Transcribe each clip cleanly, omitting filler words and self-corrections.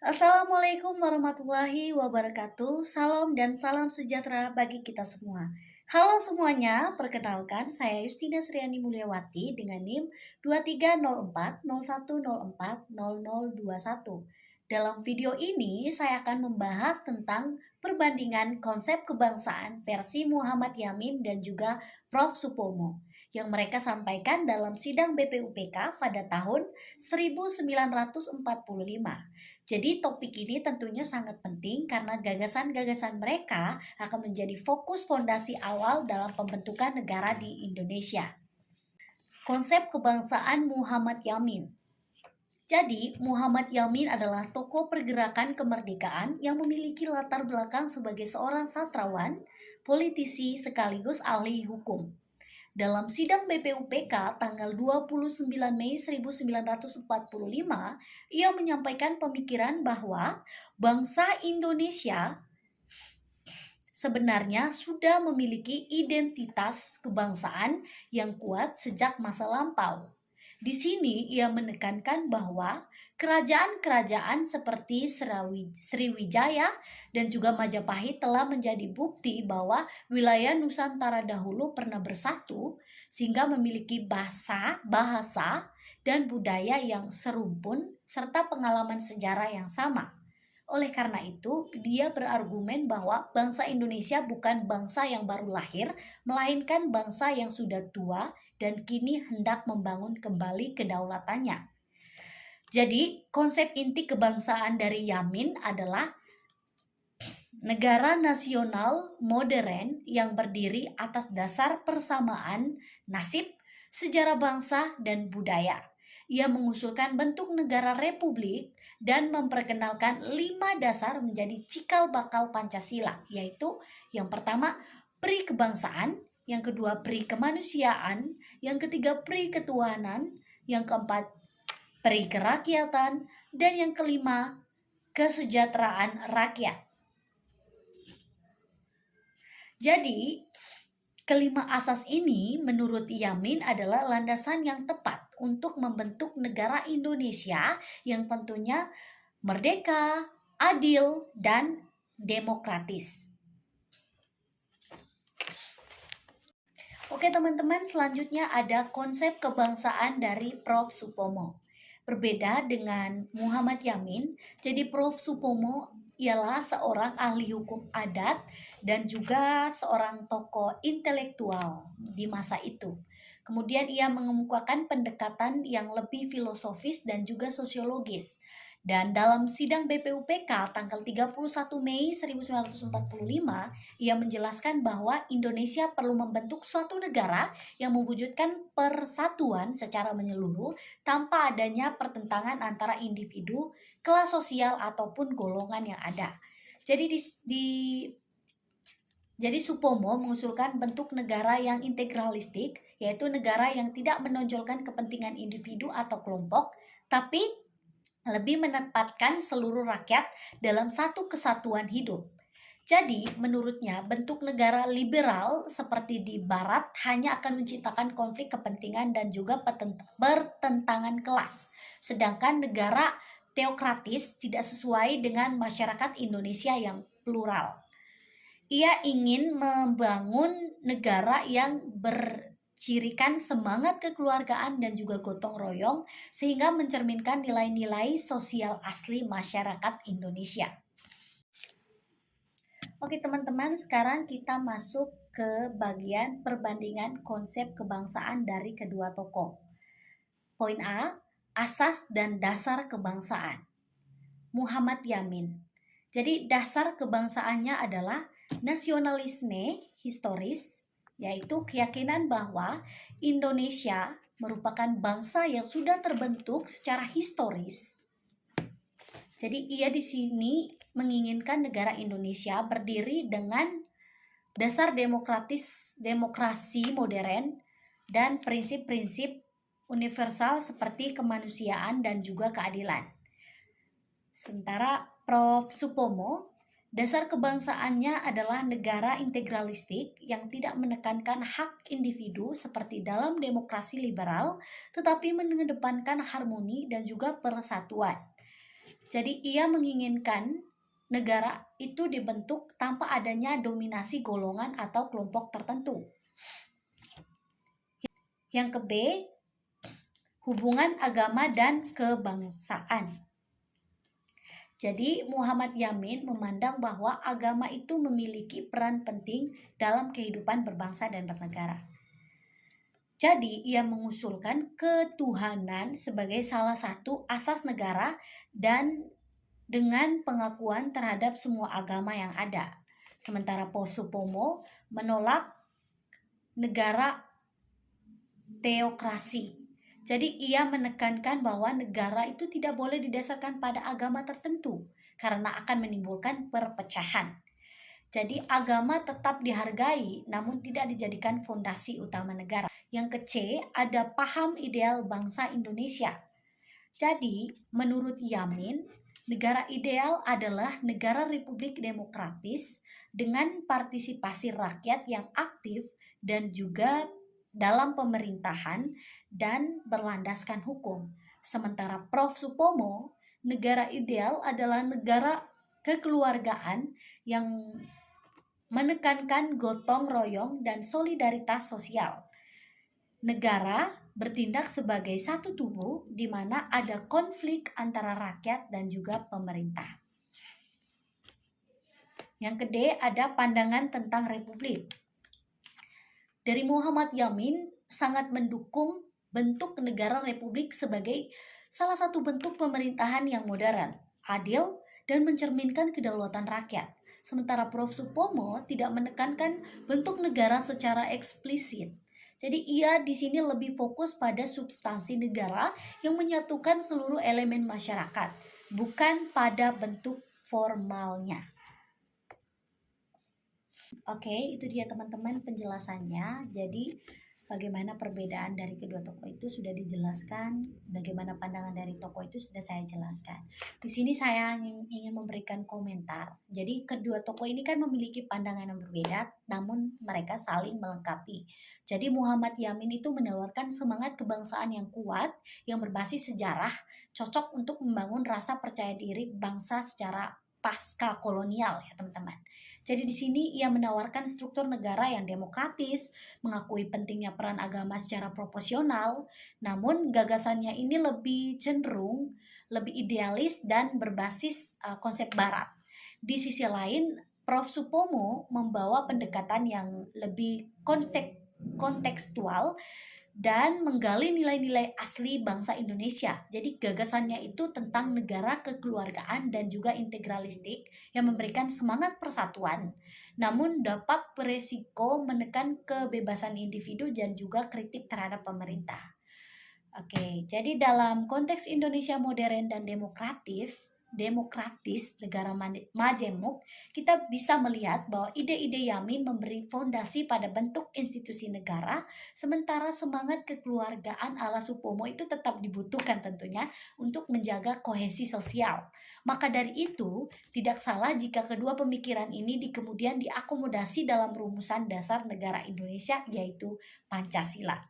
Assalamualaikum warahmatullahi wabarakatuh. Salam dan salam sejahtera bagi kita semua. Halo semuanya, perkenalkan saya Yustina Sriani Mulyawati dengan NIM 230401040021. Dalam video ini saya akan membahas tentang perbandingan konsep kebangsaan versi Muhammad Yamin dan juga Prof. Supomo yang mereka sampaikan dalam sidang BPUPK pada tahun 1945. Jadi topik ini tentunya sangat penting karena gagasan-gagasan mereka akan menjadi fokus fondasi awal dalam pembentukan negara di Indonesia. Konsep kebangsaan Muhammad Yamin. Jadi, Muhammad Yamin adalah tokoh pergerakan kemerdekaan yang memiliki latar belakang sebagai seorang sastrawan, politisi sekaligus ahli hukum. Dalam sidang BPUPK tanggal 29 Mei 1945, ia menyampaikan pemikiran bahwa bangsa Indonesia sebenarnya sudah memiliki identitas kebangsaan yang kuat sejak masa lampau. Di sini ia menekankan bahwa kerajaan-kerajaan seperti Sriwijaya dan juga Majapahit telah menjadi bukti bahwa wilayah Nusantara dahulu pernah bersatu sehingga memiliki bahasa dan budaya yang serumpun serta pengalaman sejarah yang sama. Oleh karena itu, dia berargumen bahwa bangsa Indonesia bukan bangsa yang baru lahir, melainkan bangsa yang sudah tua dan kini hendak membangun kembali kedaulatannya. Jadi, konsep inti kebangsaan dari Yamin adalah negara nasional modern yang berdiri atas dasar persamaan nasib, sejarah bangsa, dan budaya. Ia mengusulkan bentuk negara republik dan memperkenalkan 5 dasar menjadi cikal bakal Pancasila, yaitu yang pertama, pri kebangsaan, yang kedua, pri kemanusiaan, yang ketiga, pri ketuhanan, yang keempat, pri kerakyatan, dan yang kelima, kesejahteraan rakyat. Jadi, kelima asas ini menurut Yamin adalah landasan yang tepat untuk membentuk negara Indonesia yang tentunya merdeka, adil, dan demokratis. Oke teman-teman, selanjutnya ada konsep kebangsaan dari Prof. Supomo. Berbeda dengan Muhammad Yamin, jadi Prof. Supomo ialah seorang ahli hukum adat dan juga seorang tokoh intelektual di masa itu. Kemudian ia mengemukakan pendekatan yang lebih filosofis dan juga sosiologis. Dan dalam sidang BPUPK tanggal 31 Mei 1945, ia menjelaskan bahwa Indonesia perlu membentuk suatu negara yang mewujudkan persatuan secara menyeluruh tanpa adanya pertentangan antara individu, kelas sosial ataupun golongan yang ada. Jadi Supomo mengusulkan bentuk negara yang integralistik, yaitu negara yang tidak menonjolkan kepentingan individu atau kelompok, tapi lebih menempatkan seluruh rakyat dalam satu kesatuan hidup. Jadi, menurutnya, bentuk negara liberal seperti di Barat hanya akan menciptakan konflik kepentingan dan juga pertentangan kelas. Sedangkan negara teokratis tidak sesuai dengan masyarakat Indonesia yang plural. Ia ingin membangun negara yang cirikan semangat kekeluargaan dan juga gotong royong sehingga mencerminkan nilai-nilai sosial asli masyarakat Indonesia. Oke teman-teman, sekarang kita masuk ke bagian perbandingan konsep kebangsaan dari kedua tokoh. Poin A, asas dan dasar kebangsaan. Muhammad Yamin. Jadi dasar kebangsaannya adalah nasionalisme historis, yaitu keyakinan bahwa Indonesia merupakan bangsa yang sudah terbentuk secara historis. Jadi ia di sini menginginkan negara Indonesia berdiri dengan dasar demokrasi modern dan prinsip-prinsip universal seperti kemanusiaan dan juga keadilan. Sementara Prof. Supomo, dasar kebangsaannya adalah negara integralistik yang tidak menekankan hak individu seperti dalam demokrasi liberal, tetapi mengedepankan harmoni dan juga persatuan. Jadi ia menginginkan negara itu dibentuk tanpa adanya dominasi golongan atau kelompok tertentu. Yang ke-B, hubungan agama dan kebangsaan. Jadi Muhammad Yamin memandang bahwa agama itu memiliki peran penting dalam kehidupan berbangsa dan bernegara. Jadi ia mengusulkan ketuhanan sebagai salah satu asas negara dan dengan pengakuan terhadap semua agama yang ada. Sementara Supomo menolak negara teokrasi. Jadi ia menekankan bahwa negara itu tidak boleh didasarkan pada agama tertentu karena akan menimbulkan perpecahan. Jadi agama tetap dihargai namun tidak dijadikan fondasi utama negara. Yang ke-C ada paham ideal bangsa Indonesia. Jadi menurut Yamin, negara ideal adalah negara republik demokratis dengan partisipasi rakyat yang aktif dan juga dalam pemerintahan dan berlandaskan hukum. Sementara Prof. Supomo, negara ideal adalah negara kekeluargaan yang menekankan gotong royong dan solidaritas sosial. Negara bertindak sebagai satu tubuh di mana ada konflik antara rakyat dan juga pemerintah. Yang ke-D ada pandangan tentang republik. Dari Muhammad Yamin sangat mendukung bentuk negara republik sebagai salah satu bentuk pemerintahan yang modern, adil, dan mencerminkan kedaulatan rakyat. Sementara Prof. Supomo tidak menekankan bentuk negara secara eksplisit. Jadi ia di sini lebih fokus pada substansi negara yang menyatukan seluruh elemen masyarakat, bukan pada bentuk formalnya. Oke, itu dia teman-teman penjelasannya. Jadi bagaimana perbedaan dari kedua tokoh itu sudah dijelaskan, bagaimana pandangan dari tokoh itu sudah saya jelaskan. Di sini saya ingin memberikan komentar. Jadi kedua tokoh ini kan memiliki pandangan yang berbeda, namun mereka saling melengkapi. Jadi Muhammad Yamin itu menawarkan semangat kebangsaan yang kuat, yang berbasis sejarah, cocok untuk membangun rasa percaya diri bangsa secara pasca kolonial ya teman-teman. Jadi di sini ia menawarkan struktur negara yang demokratis, mengakui pentingnya peran agama secara proporsional, namun gagasannya ini lebih cenderung, lebih idealis dan berbasis konsep barat. Di sisi lain, Prof. Supomo membawa pendekatan yang lebih kontekstual dan menggali nilai-nilai asli bangsa Indonesia. Jadi gagasannya itu tentang negara kekeluargaan dan juga integralistik yang memberikan semangat persatuan, namun dapat beresiko menekan kebebasan individu dan juga kritik terhadap pemerintah. Oke, jadi dalam konteks Indonesia modern dan demokratis, negara majemuk, kita bisa melihat bahwa ide-ide Yamin memberi fondasi pada bentuk institusi negara, sementara semangat kekeluargaan ala Supomo itu tetap dibutuhkan tentunya untuk menjaga kohesi sosial. Maka dari itu, tidak salah jika kedua pemikiran ini kemudian diakomodasi dalam rumusan dasar negara Indonesia, yaitu Pancasila.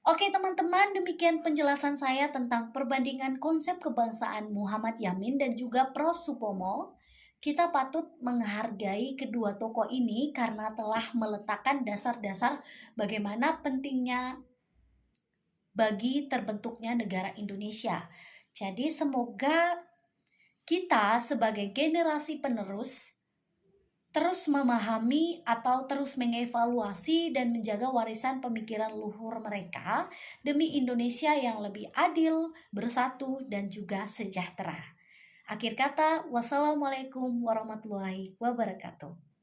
Oke teman-teman, demikian penjelasan saya tentang perbandingan konsep kebangsaan Muhammad Yamin dan juga Prof. Supomo. Kita patut menghargai kedua tokoh ini karena telah meletakkan dasar-dasar bagaimana pentingnya bagi terbentuknya negara Indonesia. Jadi semoga kita sebagai generasi penerus terus memahami atau terus mengevaluasi dan menjaga warisan pemikiran luhur mereka demi Indonesia yang lebih adil, bersatu, dan juga sejahtera. Akhir kata, wassalamualaikum warahmatullahi wabarakatuh.